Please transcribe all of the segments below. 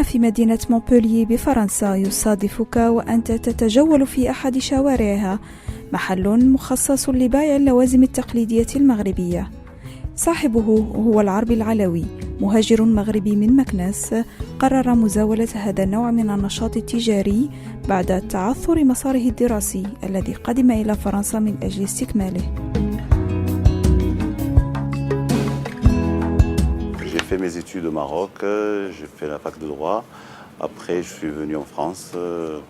في مدينة مونبوليي بفرنسا يصادفك وأنت تتجول في أحد شوارعها محل مخصص لبيع اللوازم التقليدية المغربية. صاحبه هو العربي العلوي، مهاجر مغربي من مكناس، قرر مزاولة هذا النوع من النشاط التجاري بعد تعثر مساره الدراسي الذي قدم إلى فرنسا من أجل استكماله. J'ai fait mes études au Maroc, j'ai fait la fac de droit. Après, je suis venu en France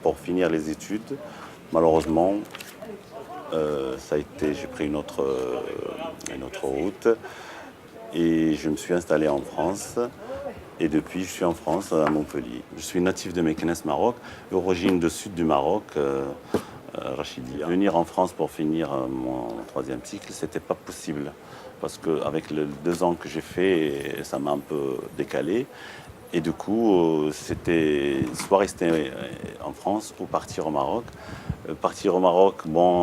pour finir les études. Malheureusement, j'ai pris une autre route et je me suis installé en France. Et depuis, je suis en France, à Montpellier. Je suis natif de Meknès, Maroc, origine du sud du Maroc, Rachidi. Venir en France pour finir mon troisième cycle, c'était pas possible. Parce qu'avec les 2 ans que j'ai fait, ça m'a un peu décalé. Et du coup, c'était soit rester en France ou partir au Maroc. Partir au Maroc, bon,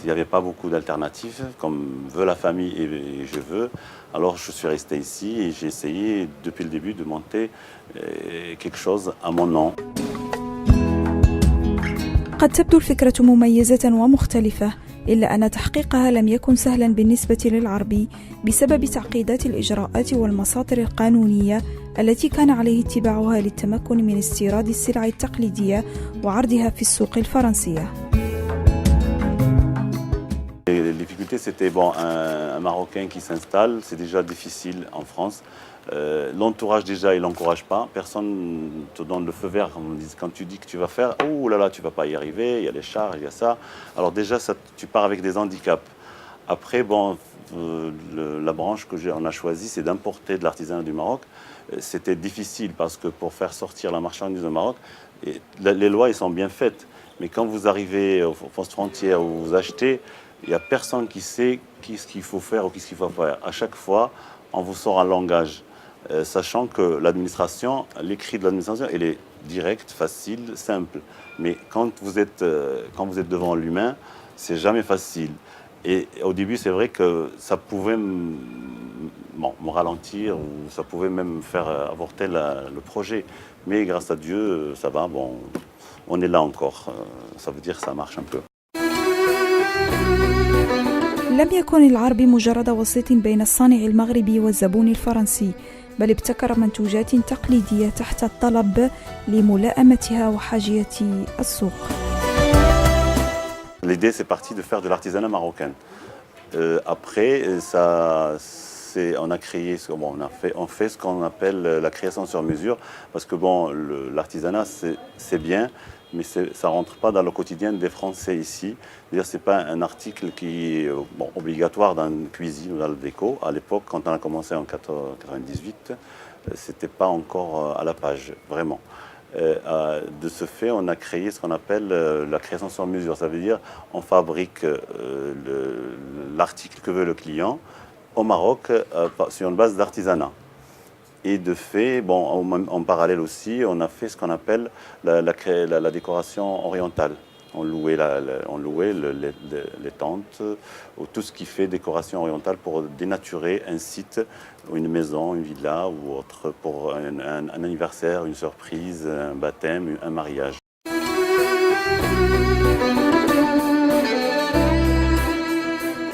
il n'y avait pas beaucoup d'alternatives, comme veut la famille et je veux. Alors je suis resté ici et j'ai essayé depuis le début de monter quelque chose à mon nom. قد تبدو الفكرة مميزة ومختلفة، إلا أن تحقيقها لم يكن سهلا بالنسبة للعربي بسبب تعقيدات الإجراءات والمساطر القانونية التي كان عليه اتباعها للتمكن من استيراد السلع التقليدية وعرضها في السوق الفرنسية. Les difficultés, c'était un Marocain qui s'installe, c'est déjà difficile en France. L'entourage déjà, il n'encourage pas. Personne ne te donne le feu vert. Quand tu dis que tu vas faire, oh là là, tu ne vas pas y arriver, il y a les charges, il y a ça. Alors déjà, tu pars avec des handicaps. Après, la branche qu'on a choisie, c'est d'importer de l'artisanat du Maroc. C'était difficile parce que pour faire sortir la marchandise au Maroc, les lois, elles sont bien faites. Mais quand vous arrivez aux postes frontières où vous achetez, il n'y a personne qui sait ce qu'il faut faire ou qu'est-ce qu'il faut faire. À chaque fois, on vous sort un langage, sachant que l'administration, l'écrit de l'administration, il est direct, facile, simple. Mais quand vous êtes devant l'humain, c'est jamais facile. Et au début, c'est vrai que ça pouvait me ralentir ou ça pouvait même faire avorter le projet. Mais grâce à Dieu, ça va, on est là encore. Ça veut dire que ça marche un peu. لم يكن العربي مجرد وسيط بين الصانع المغربي والزبون الفرنسي، بل ابتكر منتوجات تقليدية تحت الطلب لملائمتها وحاجية السوق. L'idée, c'est parti de faire de l'artisanat marocain. Après, on fait ce qu'on appelle la création sur mesure, parce que l'artisanat, c'est bien, mais ça ne rentre pas dans le quotidien des Français ici. C'est-à-dire, ce n'est pas un article qui est obligatoire dans une cuisine ou dans le déco. À l'époque, quand on a commencé en 1998, ce n'était pas encore à la page, vraiment. De ce fait, on a créé ce qu'on appelle la création sur mesure. Ça veut dire on fabrique l'article que veut le client au Maroc sur une base d'artisanat. Et de fait, en parallèle aussi, on a fait ce qu'on appelle la décoration orientale. On louait les tentes, ou tout ce qui fait décoration orientale pour dénaturer un site, une maison, une villa ou autre, pour un anniversaire, une surprise, un baptême, un mariage.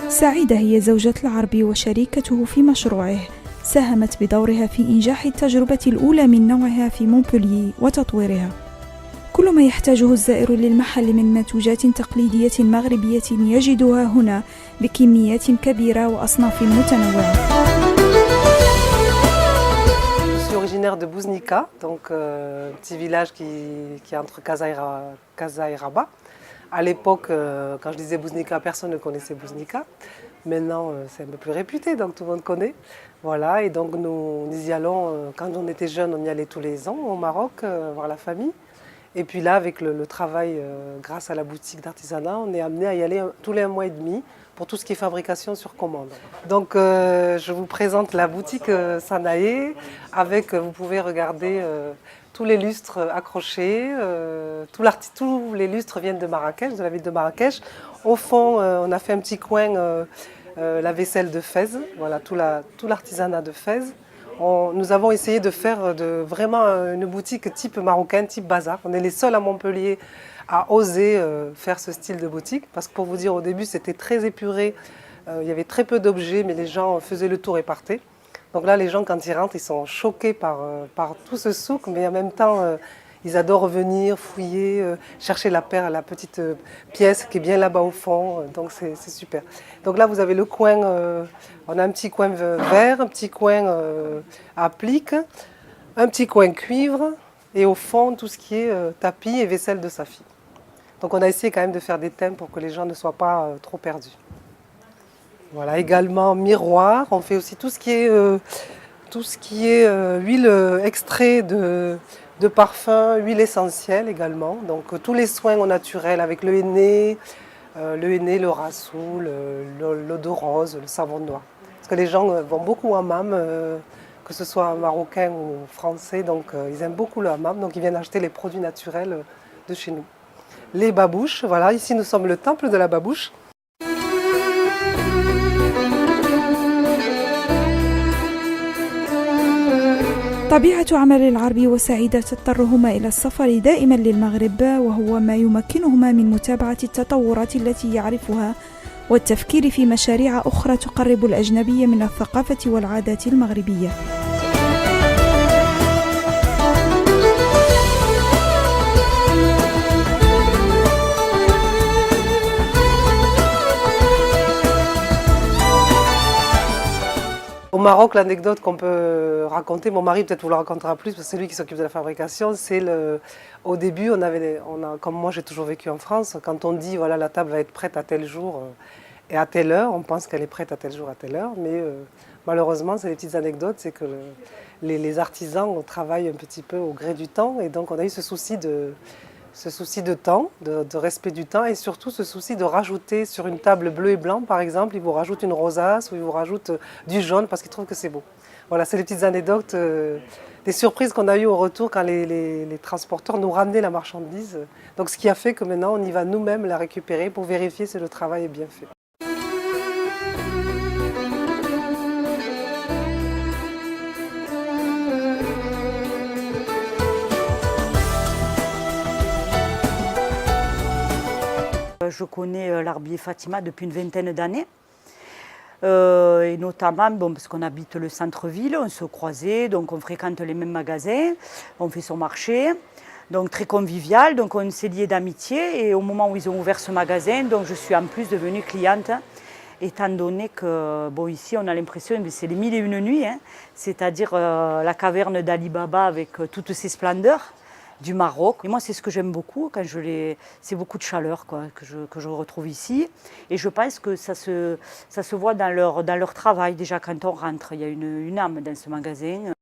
سعيدة هي زوجة العربي وشريكته في مشروعه، ساهمت بدورها في إنجاح التجربة الأولى من نوعها في مونبوليي وتطويرها. كل ما يحتاجه الزائر للمحل من منتوجات تقليدية مغربية يجدها هنا بكميات كبيرة وأصناف متنوعة. Je suis originaire de Bouznika, donc un petit village qui est entre Casa et Rabat. À l'époque, quand je disais Bouznika, personne ne connaissait Bouznika. Maintenant, c'est un peu plus réputé, donc tout le monde connaît. Voilà, et donc nous y allons, quand on était jeunes, on y allait tous les ans au Maroc, voir la famille. Et puis là, avec le travail, grâce à la boutique d'artisanat, on est amené à y aller tous les 1 mois et demi pour tout ce qui est fabrication sur commande. Donc je vous présente la boutique Sanaé, vous pouvez regarder tous les lustres accrochés, tous les lustres viennent de Marrakech, de la ville de Marrakech. Au fond, on a fait un petit coin, la vaisselle de Fès, voilà, tout l'artisanat de Fès. nous avons essayé de faire vraiment une boutique type marocaine, type bazar. On est les seuls à Montpellier à oser faire ce style de boutique. Parce que pour vous dire, au début, c'était très épuré. Il y avait très peu d'objets, mais les gens faisaient le tour et partaient. Donc là, les gens, quand ils rentrent, ils sont choqués par tout ce souk, mais en même temps, ils adorent venir, fouiller, chercher la petite pièce qui est bien là-bas au fond. Donc c'est super. Donc là, vous avez le coin, on a un petit coin vert, un petit coin applique, un petit coin cuivre, et au fond, tout ce qui est tapis et vaisselle de Safi. Donc on a essayé quand même de faire des thèmes pour que les gens ne soient pas trop perdus. Voilà, également miroir. On fait aussi tout ce qui est huile extrait de parfum, huile essentielle également. Donc tous les soins au naturel avec le henné, le rasoul, l'eau de rose, le savon noir. Parce que les gens vont beaucoup au hammam, que ce soit marocain ou français, donc ils aiment beaucoup le hammam, donc ils viennent acheter les produits naturels de chez nous. Les babouches, voilà, ici nous sommes le temple de la babouche. طبيعة عمل العربي وسعيدة تضطرهما إلى السفر دائما للمغرب، وهو ما يمكنهما من متابعة التطورات التي يعرفها والتفكير في مشاريع أخرى تقرب الأجنبي من الثقافة والعادات المغربية. Au Maroc, l'anecdote qu'on peut raconter, mon mari peut-être vous le racontera plus parce que c'est lui qui s'occupe de la fabrication, c'est au début, comme moi j'ai toujours vécu en France, quand on dit voilà la table va être prête à tel jour et à telle heure, on pense qu'elle est prête à tel jour, à telle heure, mais malheureusement c'est des petites anecdotes, c'est que les artisans travaillent un petit peu au gré du temps et donc on a eu ce souci de temps, de respect du temps et surtout ce souci de rajouter sur une table bleue et blanc par exemple, ils vous rajoutent une rosace ou ils vous rajoutent du jaune parce qu'ils trouvent que c'est beau. Voilà, c'est les petites anecdotes, des surprises qu'on a eues au retour quand les transporteurs nous ramenaient la marchandise. Donc ce qui a fait que maintenant on y va nous-mêmes la récupérer pour vérifier si le travail est bien fait. Je connais l'arbier Fatima depuis une vingtaine d'années. Et notamment parce qu'on habite le centre-ville, on se croisait, donc on fréquente les mêmes magasins, on fait son marché, donc très convivial, donc on s'est liés d'amitié et au moment où ils ont ouvert ce magasin, donc je suis en plus devenue cliente, étant donné que ici on a l'impression que c'est les mille et une nuits, c'est-à-dire la caverne d'Ali Baba avec toutes ses splendeurs du Maroc. Et moi, c'est ce que j'aime beaucoup, c'est beaucoup de chaleur que je retrouve ici. Et je pense que ça se voit dans leur travail. Déjà, quand on rentre, il y a une âme dans ce magasin.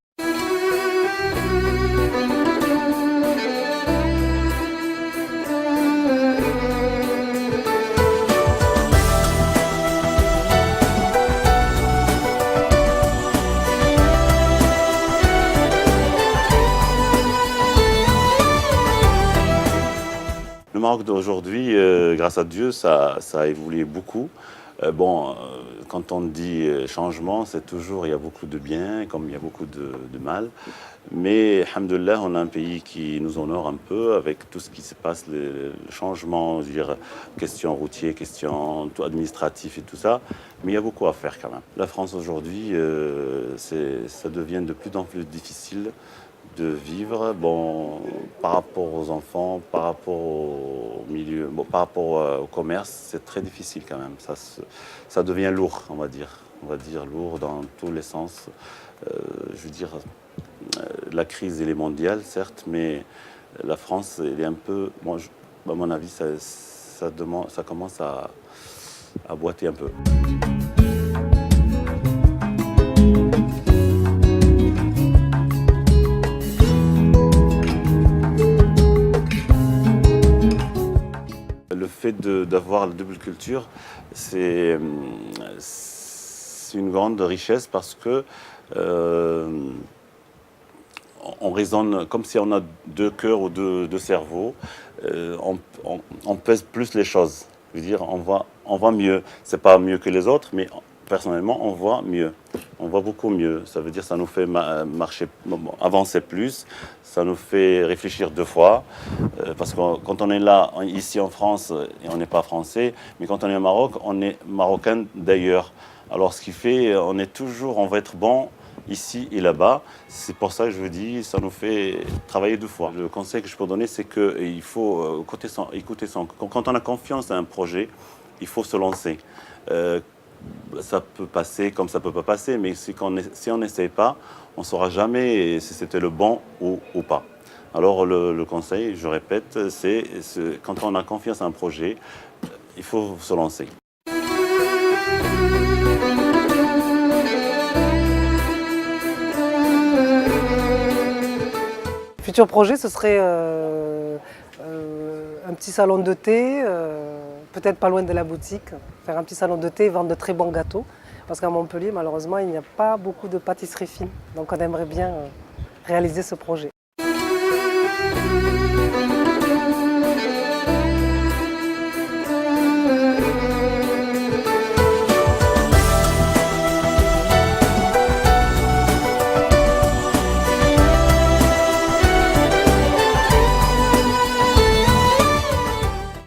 Le Maroc d'aujourd'hui, grâce à Dieu, ça a évolué beaucoup. Quand on dit changement, c'est toujours, il y a beaucoup de bien, comme il y a beaucoup de mal. Mais, alhamdoulilah, on a un pays qui nous honore un peu avec tout ce qui se passe, le changement, je veux dire, questions routières, questions administratives et tout ça. Mais il y a beaucoup à faire quand même. La France aujourd'hui, ça devient de plus en plus difficile de vivre, par rapport aux enfants, par rapport au milieu, par rapport au commerce, c'est très difficile quand même. Ça devient lourd, on va dire lourd dans tous les sens. Je veux dire, la crise elle est mondiale, certes, mais la France, elle est un peu, à mon avis, ça commence à boiter un peu. Le fait d'avoir la double culture, c'est une grande richesse parce que on raisonne comme si on a deux cœurs ou deux cerveaux. On pèse plus les choses. Je veux dire, on va mieux. C'est pas mieux que les autres, mais Personnellement, on voit mieux. On voit beaucoup mieux. Ça veut dire que ça nous fait avancer plus. Ça nous fait réfléchir 2 fois. Parce que quand on est là, ici en France, et on n'est pas français, mais quand on est au Maroc, on est marocain d'ailleurs. Alors ce qui fait, on va être bon ici et là-bas. C'est pour ça que je vous dis, ça nous fait travailler 2 fois. Le conseil que je peux donner, c'est qu'il faut écouter son. Quand on a confiance à un projet, il faut se lancer. Ça peut passer comme ça peut pas passer, mais si on n'essaye pas, on ne saura jamais si c'était le bon ou pas. Alors le conseil, je répète, c'est quand on a confiance à un projet, il faut se lancer. Futur projet, ce serait un petit salon de thé, peut-être pas loin de la boutique, faire un petit salon de thé et vendre de très bons gâteaux. Parce qu'à Montpellier, malheureusement, il n'y a pas beaucoup de pâtisseries fines. Donc on aimerait bien réaliser ce projet.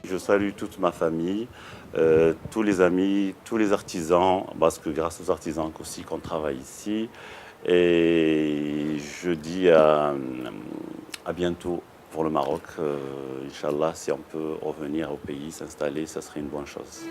Je salue toute ma famille, tous les amis, tous les artisans, parce que grâce aux artisans aussi qu'on travaille ici. Et je dis à bientôt pour le Maroc. Inch'Allah, si on peut revenir au pays, s'installer, ça serait une bonne chose.